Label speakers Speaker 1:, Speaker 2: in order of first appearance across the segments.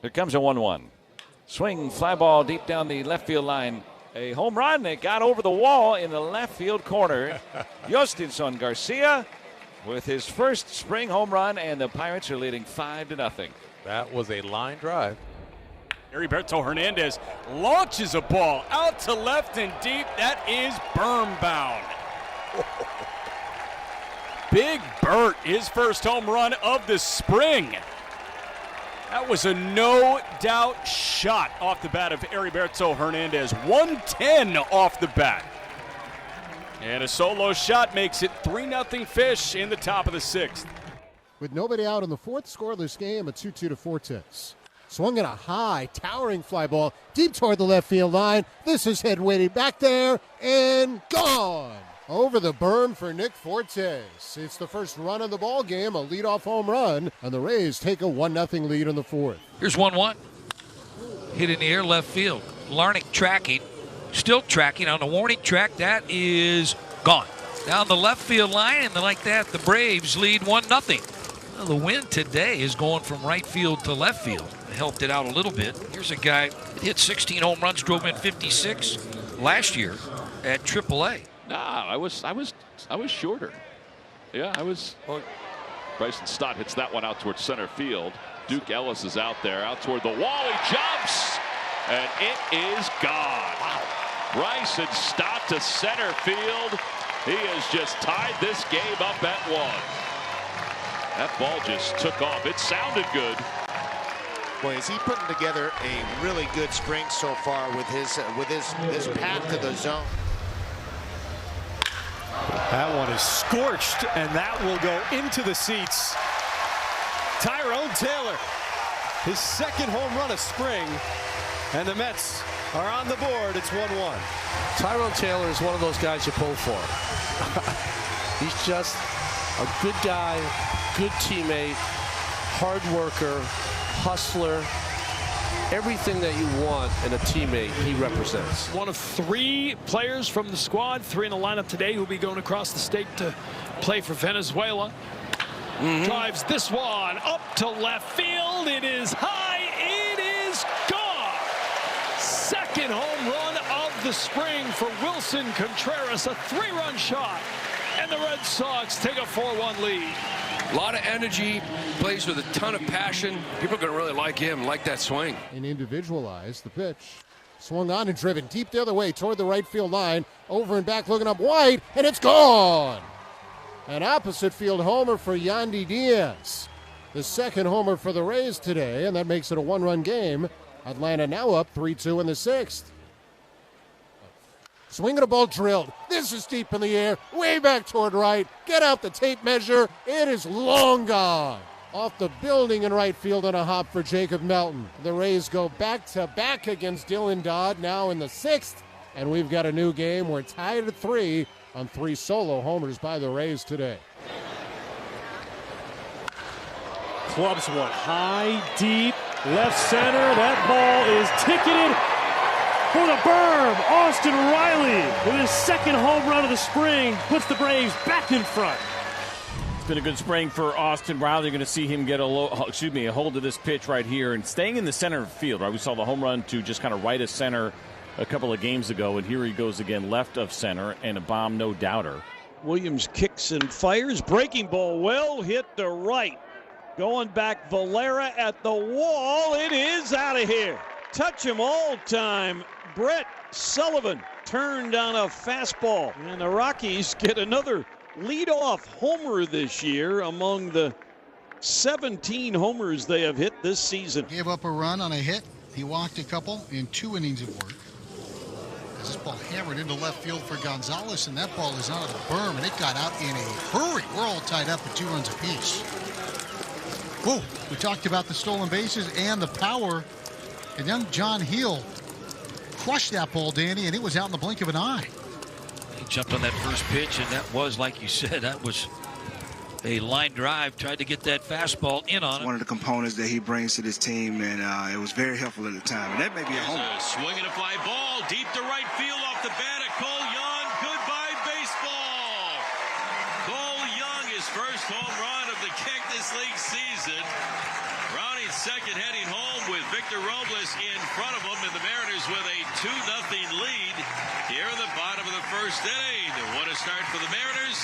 Speaker 1: Here comes a 1-1. Swing, fly ball deep down the left field line. A home run that got over the wall in the left field corner. Yostinson Garcia with his first spring home run, and the Pirates are leading 5-0.
Speaker 2: That was a line drive.
Speaker 3: Heriberto Hernandez launches a ball out to left and deep. That is berm bound. Big Bert, his first home run of the spring. That was a no-doubt shot off the bat of Heriberto Hernandez. 110 off the bat. And a solo shot makes it 3-0 Fish in the top of the sixth.
Speaker 4: With nobody out in the fourth, scoreless game, a 2-2 to Fortes. Swung at a high, towering fly ball deep toward the left field line. This is head waiting back there and gone. Over the berm for Nick Fortes. It's the first run of the ball game, a leadoff home run, and the Rays take a 1-0 lead in the fourth.
Speaker 5: Here's 1-1. Hit in the air left field. Larnach tracking, still tracking on the warning track. That is gone. Down the left field line, and like that, the Braves lead 1-0. Well, the wind today is going from right field to left field. Helped it out a little bit. Here's a guy that hit 16 home runs, drove in 56 last year at AAA.
Speaker 6: Nah, I was shorter. Yeah, I was. Well, Bryson Stott hits that one out towards center field. Duke Ellis is out there, out toward the wall. He jumps, and it is gone. Wow. Bryson Stott to center field. He has just tied this game up at 1. That ball just took off. It sounded good.
Speaker 7: Boy, is he putting together a really good spring so far with his path to the zone.
Speaker 3: That one is scorched, and that will go into the seats. Tyrone Taylor, his second home run of spring, and the Mets are on the board. It's 1-1.
Speaker 8: Tyrone Taylor is one of those guys you pull for. He's just a good guy, good teammate, hard worker, hustler. Everything that you want in a teammate, he represents.
Speaker 9: One of 3 players from the squad, 3 in the lineup today, who'll be going across the state to play for Venezuela. Drives this one up to left field. It is high. It is gone. Second home run of the spring for Wilson Contreras, a 3-run shot. And the Red Sox take a 4-1 lead.
Speaker 5: A lot of energy, plays with a ton of passion. People are going to really like him, like that swing.
Speaker 4: And individualized the pitch. Swung on and driven deep the other way toward the right field line. Over and back looking up wide, and it's gone. An opposite field homer for Yandy Diaz. The second homer for the Rays today, and that makes it a 1-run game. Atlanta now up 3-2 in the sixth. Swinging a ball drilled. This is deep in the air, way back toward right. Get out the tape measure. It is long gone. Off the building in right field on a hop for Jacob Melton. The Rays go back-to-back against Dylan Dodd now in the sixth. And we've got a new game. We're tied at 3 on 3 solo homers by the Rays today.
Speaker 9: Clubs one high, deep, left center. That ball is ticketed for the berm. Austin Riley with his second home run of the spring puts the Braves back in front.
Speaker 10: It's been a good spring for Austin Riley. You're going to see him get a hold of this pitch right here and staying in the center field. Right, we saw the home run to just kind of right of center a couple of games ago, and here he goes again left of center, and a bomb, no doubter.
Speaker 11: Williams kicks and fires. Breaking ball well hit to right. Going back, Valera at the wall. It is out of here. Touch him all time. Brett Sullivan turned on a fastball. And the Rockies get another leadoff homer this year among the 17 homers they have hit this season.
Speaker 12: Gave up a run on a hit. He walked a couple in 2 innings of work. As this ball hammered into left field for Gonzalez, and that ball is out of the berm, and it got out in a hurry. We're all tied up at 2 runs apiece. Whoa, we talked about the stolen bases and the power. And young John Heel crushed that ball, Danny, and it was out in the blink of an eye.
Speaker 5: He jumped on that first pitch, and that was, like you said, that was a line drive. Tried to get that fastball in on it.
Speaker 13: One of the components that he brings to this team, and it was very helpful at the time. And that may be a home.
Speaker 14: Swing and a fly ball deep to right field off the bat of Cole Young. Goodbye, baseball. Cole Young, his first home run of the Cactus League season. Browning second heading home with Victor Robles in front of him, and the Mariners with a 2-0 lead here in the bottom of the first inning. What a start for the Mariners.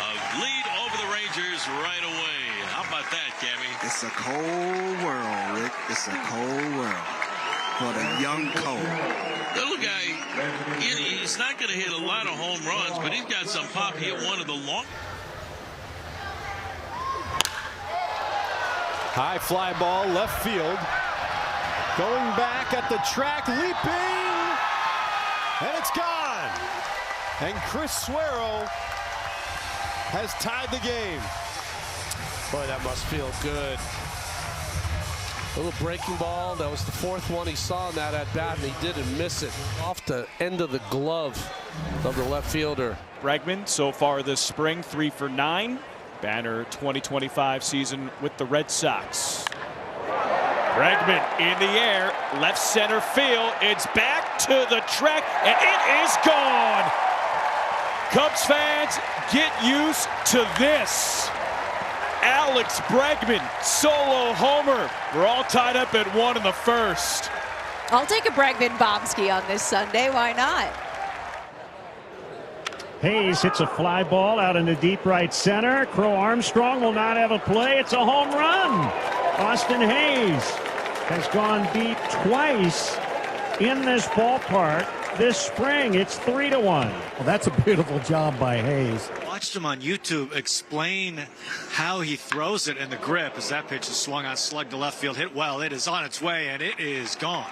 Speaker 14: A lead over the Rangers right away. How about that, Cammy?
Speaker 13: It's a cold world, Rick. It's a cold world for the young Cole.
Speaker 14: Little guy, he's not going to hit a lot of home runs, but he's got some pop. He hit one of the long.
Speaker 15: High fly ball, left field. Going back at the track, leaping, and it's gone. And Chris Suero has tied the game.
Speaker 8: Boy, that must feel good. Little breaking ball. That was the fourth one he saw in that at bat, and he didn't miss it. Off the end of the glove of the left fielder.
Speaker 3: Bregman so far this spring 3 for 9. Banner 2025 season with the Red Sox. Bregman in the air, left center field. It's back to the track, and it is gone. Cubs fans, get used to this. Alex Bregman, solo homer. We're all tied up at 1 in the first.
Speaker 16: I'll take a Bregman-Bomsky on this Sunday. Why not?
Speaker 11: Hayes hits a fly ball out into deep right center. Crow Armstrong will not have a play. It's a home run. Austin Hayes has gone deep twice in this ballpark this spring. It's 3-1.
Speaker 17: Well, that's a beautiful job by Hayes.
Speaker 18: Watched him on YouTube explain how he throws it in the grip as that pitch is swung on, slug to left field, hit well. It is on its way, and it is gone.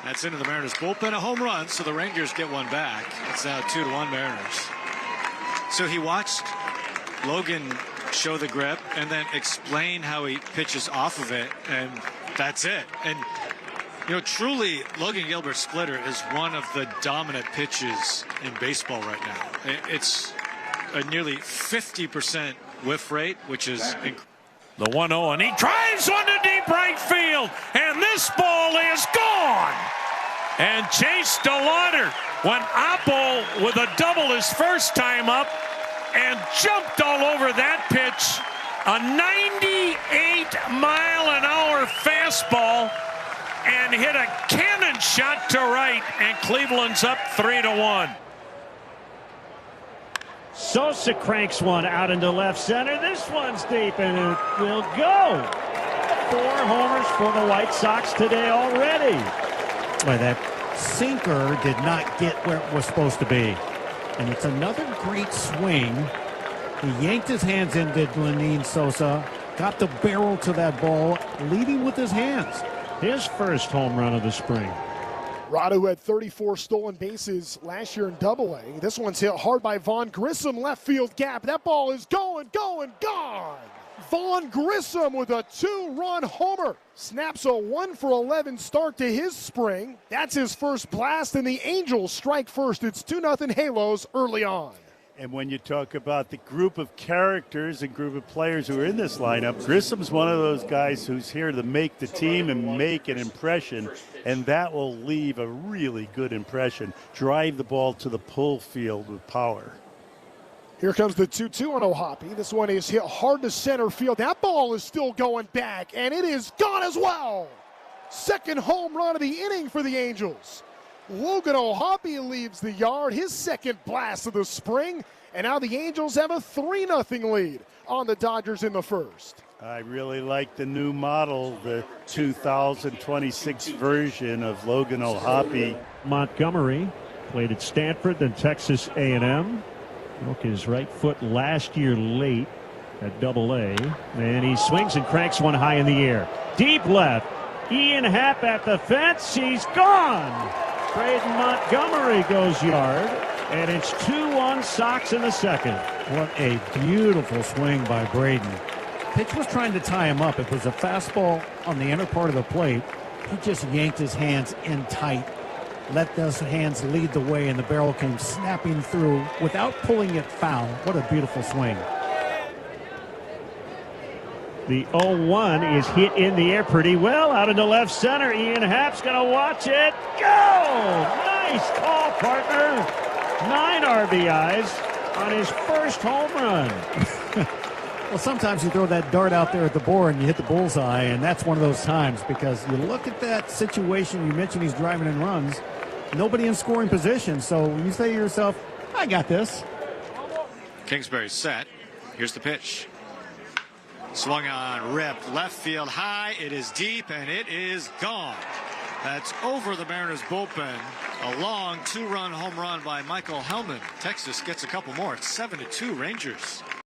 Speaker 18: That's into the Mariners bullpen, a home run, so the Rangers get one back. It's now 2-1 Mariners. So he watched Logan show the grip and then explain how he pitches off of it, and that's it. And you know, truly, Logan Gilbert's splitter is one of the dominant pitches in baseball right now. It's a nearly 50% whiff rate, which is incredible.
Speaker 11: The 1-0, and he drives one to deep right field, and this ball is gone. And Chase DeLauder went oppo with a double his first time up and jumped all over that pitch. A 98-mile-an-hour fastball and hit a cannon shot to right, and Cleveland's up 3-1. Sosa cranks one out into left center. This one's deep, and it will go. 4 homers for the White Sox today already.
Speaker 17: Boy, that sinker did not get where it was supposed to be. And it's another great swing. He yanked his hands in, did Lenyn Sosa. Got the barrel to that ball, leading with his hands.
Speaker 11: His first home run of the spring.
Speaker 19: Radu had 34 stolen bases last year in Double-A. This one's hit hard by Vaughn Grissom, left field gap. That ball is going, gone. Vaughn Grissom with a 2-run homer. Snaps a 1-for-11 start to his spring. That's his first blast, and the Angels strike first. It's 2-0 Halos early on.
Speaker 20: And when you talk about the group of characters and group of players who are in this lineup, Grissom's one of those guys who's here to make the team and make an impression, and that will leave a really good impression. Drive the ball to the pull field with power.
Speaker 19: Here comes the 2-2 on O'Hoppe. This one is hit hard to center field. That ball is still going back, and it is gone as well. Second home run of the inning for the Angels. Logan O'Hoppe leaves the yard, his second blast of the spring, and now the Angels have a 3-0 lead on the Dodgers in the first.
Speaker 20: I really like the new model, the 2026 version of Logan O'Hoppe.
Speaker 11: Montgomery played at Stanford, then Texas A&M. Broke his right foot last year late at Double-A. And he swings and cranks one high in the air. Deep left. Ian Happ at the fence. He's gone. Braden Montgomery goes yard, and it's 2-1 Sox in the second.
Speaker 17: What a beautiful swing by Braden. Pitch was trying to tie him up. It was a fastball on the inner part of the plate. He just yanked his hands in tight, let those hands lead the way, and the barrel came snapping through without pulling it foul. What a beautiful swing.
Speaker 11: The 0-1 is hit in the air pretty well out into left center. Ian Happ's going to watch it. Go! Nice call, partner. 9 RBIs on his first home run.
Speaker 17: Well, sometimes you throw that dart out there at the board and you hit the bullseye, and that's one of those times because you look at that situation. You mentioned he's driving in runs. Nobody in scoring position. So you say to yourself, I got this.
Speaker 18: Kingsbury set. Here's the pitch. Swung on, ripped, left field high. It is deep, and it is gone. That's over the Mariners bullpen. A long 2-run home run by Michael Hellman. Texas gets a couple more. It's 7-2 Rangers.